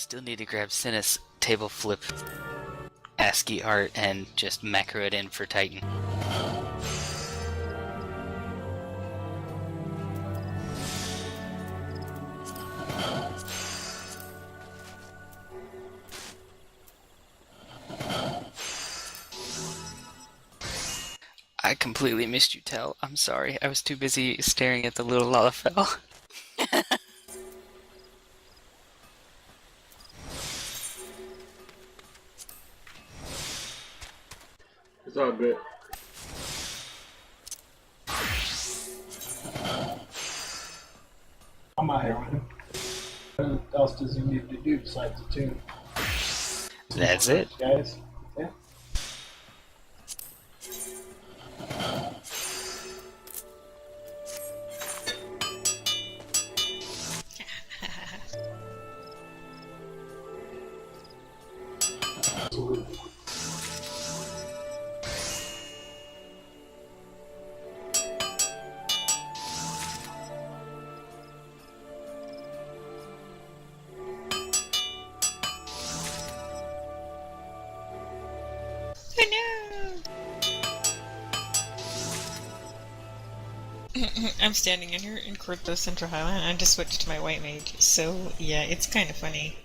Still need to grab Sinus table flip ASCII art and just macro it in for Titan. I completely missed you, Tel. I'm sorry. I was too busy staring at the little Lalafell. It's all good. I'm out here with him. What else does he need to do besides the tune? That's it. Guys, yeah. Absolutely. I'm standing in here in Krypto Central Highland. I just switched to my white mage, so yeah, it's kind of funny.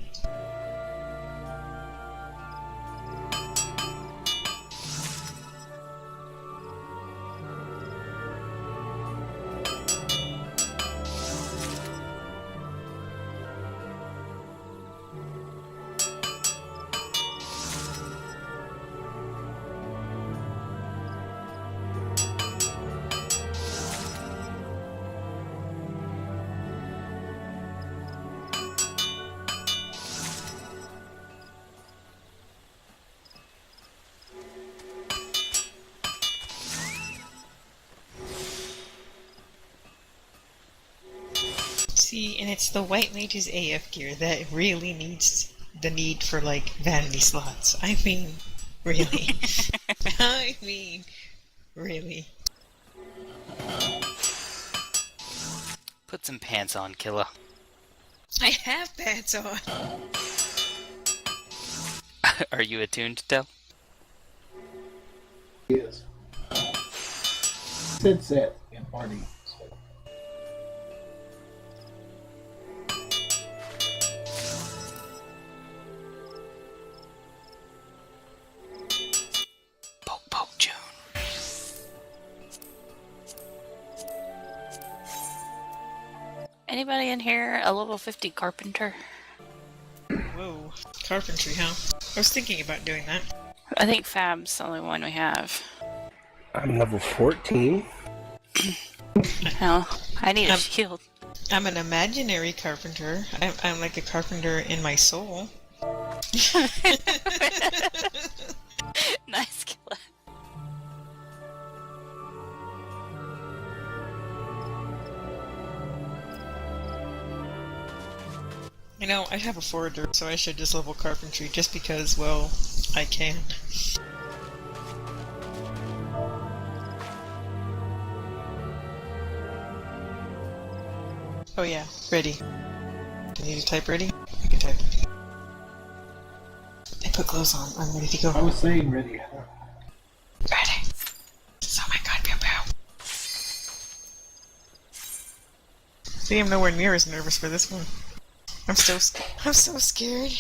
See, and it's the white mage's AF gear that really needs the need for, like, vanity slots. I mean, really. I mean, really. Put some pants on, Killa. I have pants on! Are you attuned, Tel? He is. Sid set in party. So. Poke, June. Anybody in here a level 50 carpenter? Whoa. Carpentry, huh? I was thinking about doing that. I think Fab's the only one we have. I'm level 14. Hell, I need a shield. I'm an imaginary carpenter. I'm like a carpenter in my soul. Nice killer. You know, I have a forager, so I should just level carpentry just because, well, I can. Oh yeah, ready. Do you need to type ready? I can type. I put clothes on. I'm ready to go. I was saying ready. Ready. Oh my god, pew pew. See, I'm nowhere near as nervous for this one. I'm so scared.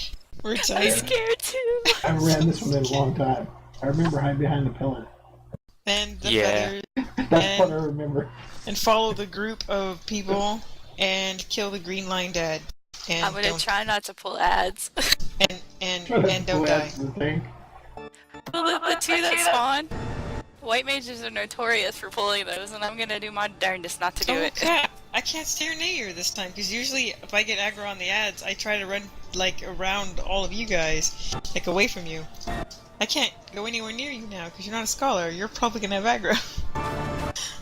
We're I'm excited. scared too. I ran this one in a long time. I remember hiding behind the pillar. And the Yeah. feathers. That's what I remember. And follow the group of people and kill the green line dad. And I'm gonna don't, try not to pull ads. and don't die. That's the thing. the two that spawn. White mages are notorious for pulling those, and I'm gonna do my darndest not to do it. Crap. I can't stare near you this time, because usually if I get aggro on the ads, I try to run, like, around all of you guys, like, away from you. I can't go anywhere near you now, because you're not a scholar. You're probably gonna have aggro.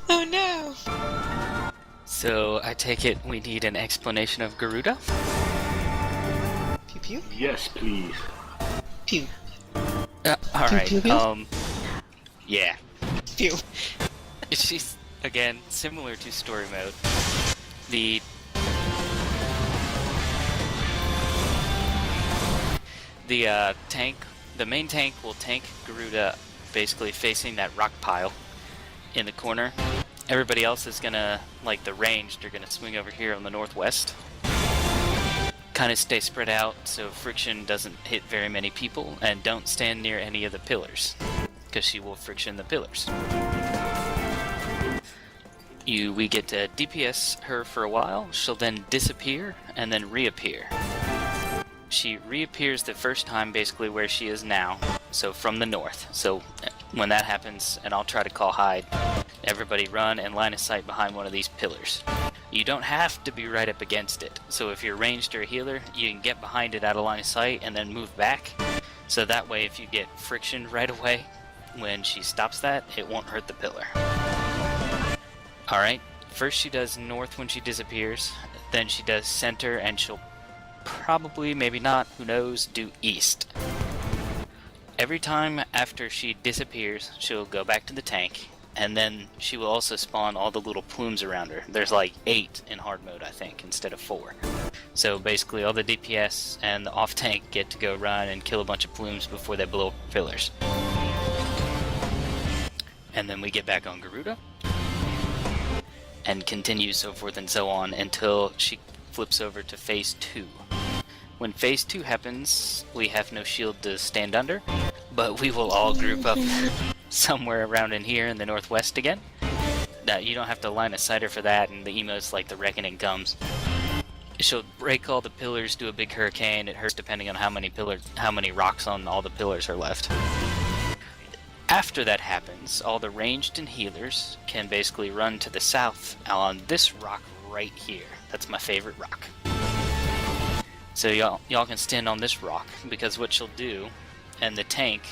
Oh no! So, I take it we need an explanation of Garuda? Pew pew? Yes, please. Pew. Alright, pew, pew? Yeah. Pew. She's, again, similar to story mode. The the main tank will tank Garuda basically facing that rock pile in the corner. Everybody else is gonna, like the ranged, are gonna swing over here on the northwest. Kind of stay spread out so friction doesn't hit very many people, and don't stand near any of the pillars, because she will friction the pillars. We get to DPS her for a while, she'll then disappear, and then reappear. She reappears the first time basically where she is now, so from the north. So when that happens, and I'll try to call hide, everybody run and line of sight behind one of these pillars. You don't have to be right up against it, so if you're ranged or a healer, you can get behind it out of line of sight and then move back. So that way if you get friction right away, when she stops that, it won't hurt the pillar. Alright, first she does north when she disappears, then she does center, and she'll probably, maybe not, who knows, do east. Every time after she disappears, she'll go back to the tank, and then she will also spawn all the little plumes around her. There's like 8 in hard mode, I think, instead of 4. So basically all the DPS and the off tank get to go run and kill a bunch of plumes before they blow up pillars. And then we get back on Garuda, and continue so forth and so on until she flips over to phase 2. When phase 2 happens, we have no shield to stand under, but we will all group up somewhere around in here in the northwest again. Now, you don't have to line a sighter for that, and the emote's like the reckoning comes. She'll break all the pillars, do a big hurricane. It hurts depending on how many rocks on all the pillars are left. After that happens, all the ranged and healers can basically run to the south on this rock right here. That's my favorite rock. So y'all can stand on this rock, because what she'll do, and the tank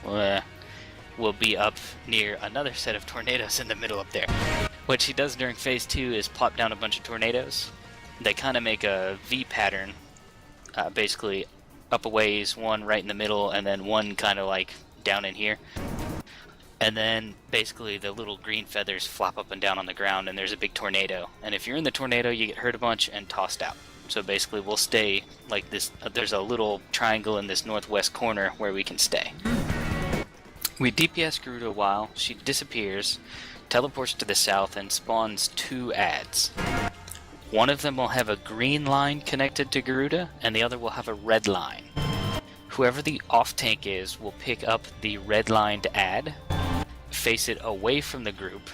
will be up near another set of tornadoes in the middle up there. What she does during phase 2 is plop down a bunch of tornadoes. They kind of make a V pattern, basically up a ways, one right in the middle, and then one kind of like down in here. And then basically the little green feathers flop up and down on the ground, and there's a big tornado. And if you're in the tornado, you get hurt a bunch and tossed out. So basically we'll stay like this. There's a little triangle in this northwest corner where we can stay. We DPS Garuda a while, she disappears, teleports to the south, and spawns 2 adds. One of them will have a green line connected to Garuda, and the other will have a red line. Whoever the off tank is will pick up the red lined add, face it away from the group,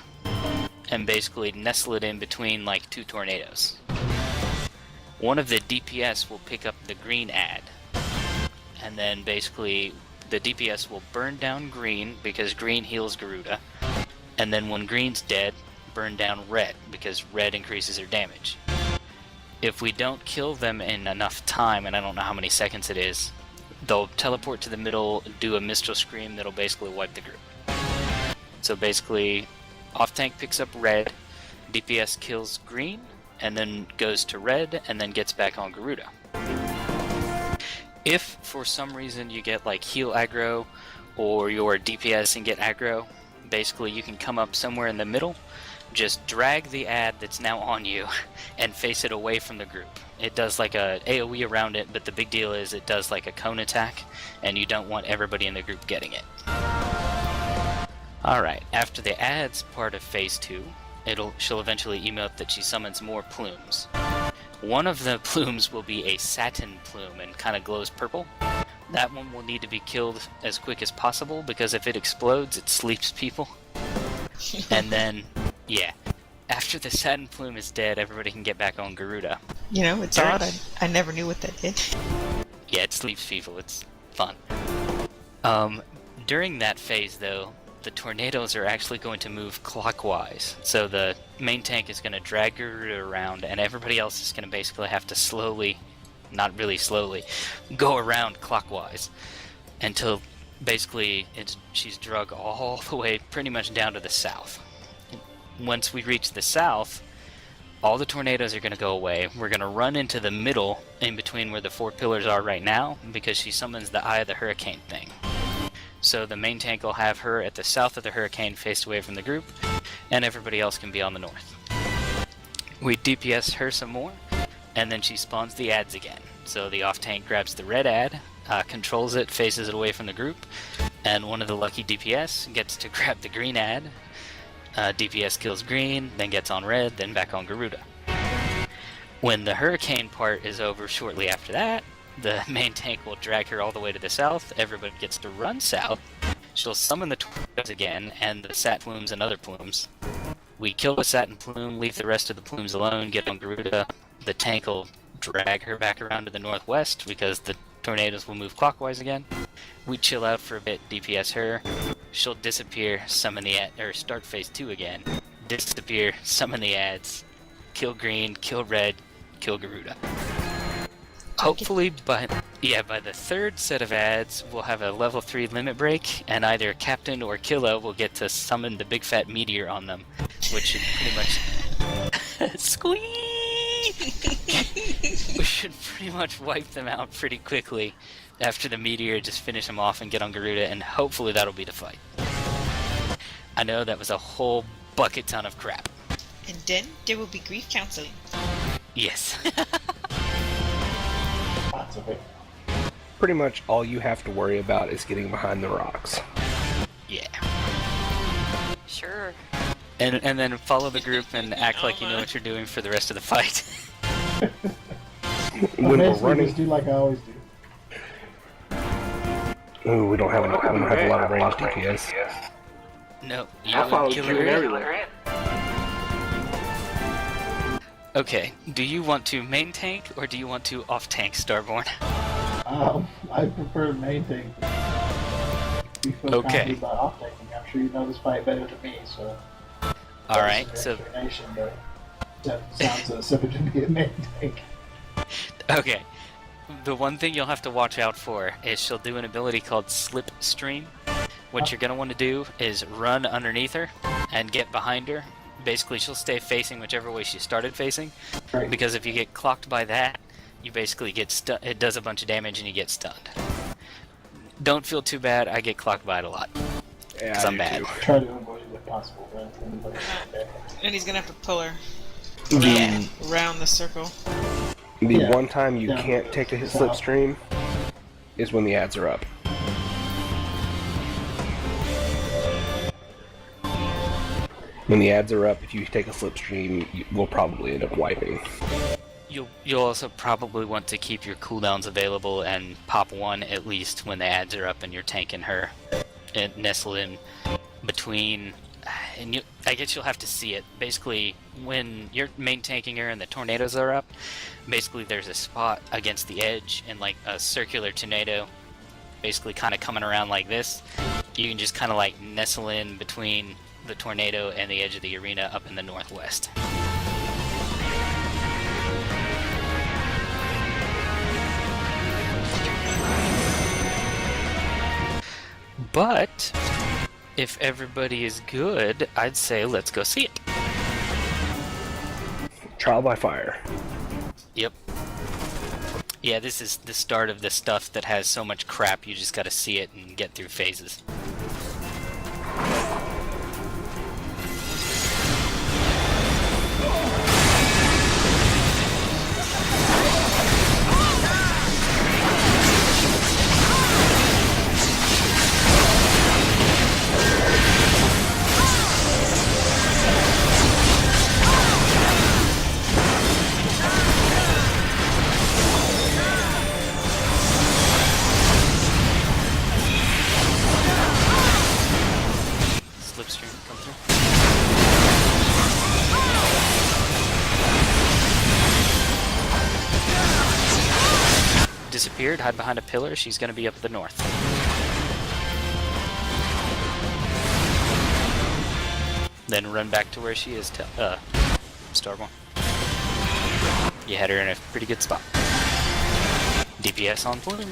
and basically nestle it in between like 2 tornadoes. One of the DPS will pick up the green add, and then basically the DPS will burn down green because green heals Garuda, and then when green's dead, burn down red because red increases their damage. If we don't kill them in enough time, and I don't know how many seconds it is, they'll teleport to the middle, do a Mistral Scream that'll basically wipe the group. So basically, off-tank picks up red, DPS kills green, and then goes to red, and then gets back on Garuda. If, for some reason, you get like heal aggro, or your DPS and get aggro, basically you can come up somewhere in the middle, just drag the add that's now on you, and face it away from the group. It does like a AoE around it, but the big deal is it does like a cone attack, and you don't want everybody in the group getting it. Alright, after the adds part of phase 2, she'll eventually emote that she summons more plumes. One of the plumes will be a satin plume and kind of glows purple. That one will need to be killed as quick as possible, because if it explodes, it sleeps people. And then, yeah, after the satin plume is dead, everybody can get back on Garuda. You know, it's odd. I never knew what that did. Yeah, it sleeps people. It's fun. During that phase, though, the tornadoes are actually going to move clockwise. So the main tank is going to drag Garuda around, and everybody else is going to basically have to slowly, not really slowly, go around clockwise until basically she's drug all the way pretty much down to the south. Once we reach the south, all the tornadoes are going to go away. We're going to run into the middle in between where the 4 pillars are right now, because she summons the Eye of the Hurricane thing. So the main tank will have her at the south of the hurricane faced away from the group, and everybody else can be on the north. We DPS her some more, and then she spawns the adds again. So the off tank grabs the red add, controls it, faces it away from the group, and one of the lucky DPS gets to grab the green ad. DPS kills green, then gets on red, then back on Garuda. When the hurricane part is over shortly after that, the main tank will drag her all the way to the south, everybody gets to run south, she'll summon the tornadoes again, and the sat plumes and other plumes. We kill the satin plume, leave the rest of the plumes alone, get on Garuda, the tank will drag her back around to the northwest because the tornadoes will move clockwise again. We chill out for a bit, DPS her, she'll disappear, summon the start phase 2 again, disappear, summon the ads, kill green, kill red, kill Garuda. Hopefully by the third set of ads, we'll have a level 3 limit break, and either Captain or Killa will get to summon the big fat meteor on them, which should pretty much... Squeak! We should pretty much wipe them out pretty quickly after the meteor, just finish them off and get on Garuda, and hopefully that'll be the fight. I know that was a whole bucket ton of crap. And then there will be grief counseling. Yes. Lots of it. Pretty much all you have to worry about is getting behind the rocks. Yeah. Sure. And then follow the group and act like you know what you're doing for the rest of the fight. When we're Basically, running... just do like I always do. Ooh, we don't have a lot of range DPS. No, I follow you everywhere. Okay, do you want to main tank or do you want to off tank Starborn? I prefer main tank. You feel Okay. confident about off tanking. I'm sure you know this fight better than me, so. Alright, so... Explanation, but that sounds so simple to be a main tank. Okay. The one thing you'll have to watch out for is she'll do an ability called Slipstream. What you're going to want to do is run underneath her and get behind her. Basically, she'll stay facing whichever way she started facing. Right. Because if you get clocked by that, you basically get stunned. It does a bunch of damage and you get stunned. Don't feel too bad. I get clocked by it a lot. Yeah, Because I'm bad. Try to avoid it if possible, right? And he's gonna have to pull her Yeah. around the circle. The Yeah. one time you can't take a slipstream is when the ads are up. When the ads are up, if you take a slipstream, we'll probably end up wiping. You'll also probably want to keep your cooldowns available and pop one at least when the ads are up and you're tanking her. And nestle in between, and I guess you'll have to see it. Basically, when you're main tanking her and the tornadoes are up, basically there's a spot against the edge and like a circular tornado, basically kind of coming around like this. You can just kind of like nestle in between the tornado and the edge of the arena up in the northwest. But if everybody is good, I'd say let's go see it. Trial by fire. Yep. Yeah, this is the start of the stuff that has so much crap, you just gotta see it and get through phases. Slipstream come through. Disappeared, hide behind a pillar, she's gonna be up the north. Then run back to where she is, Starborn. You had her in a pretty good spot. DPS on point.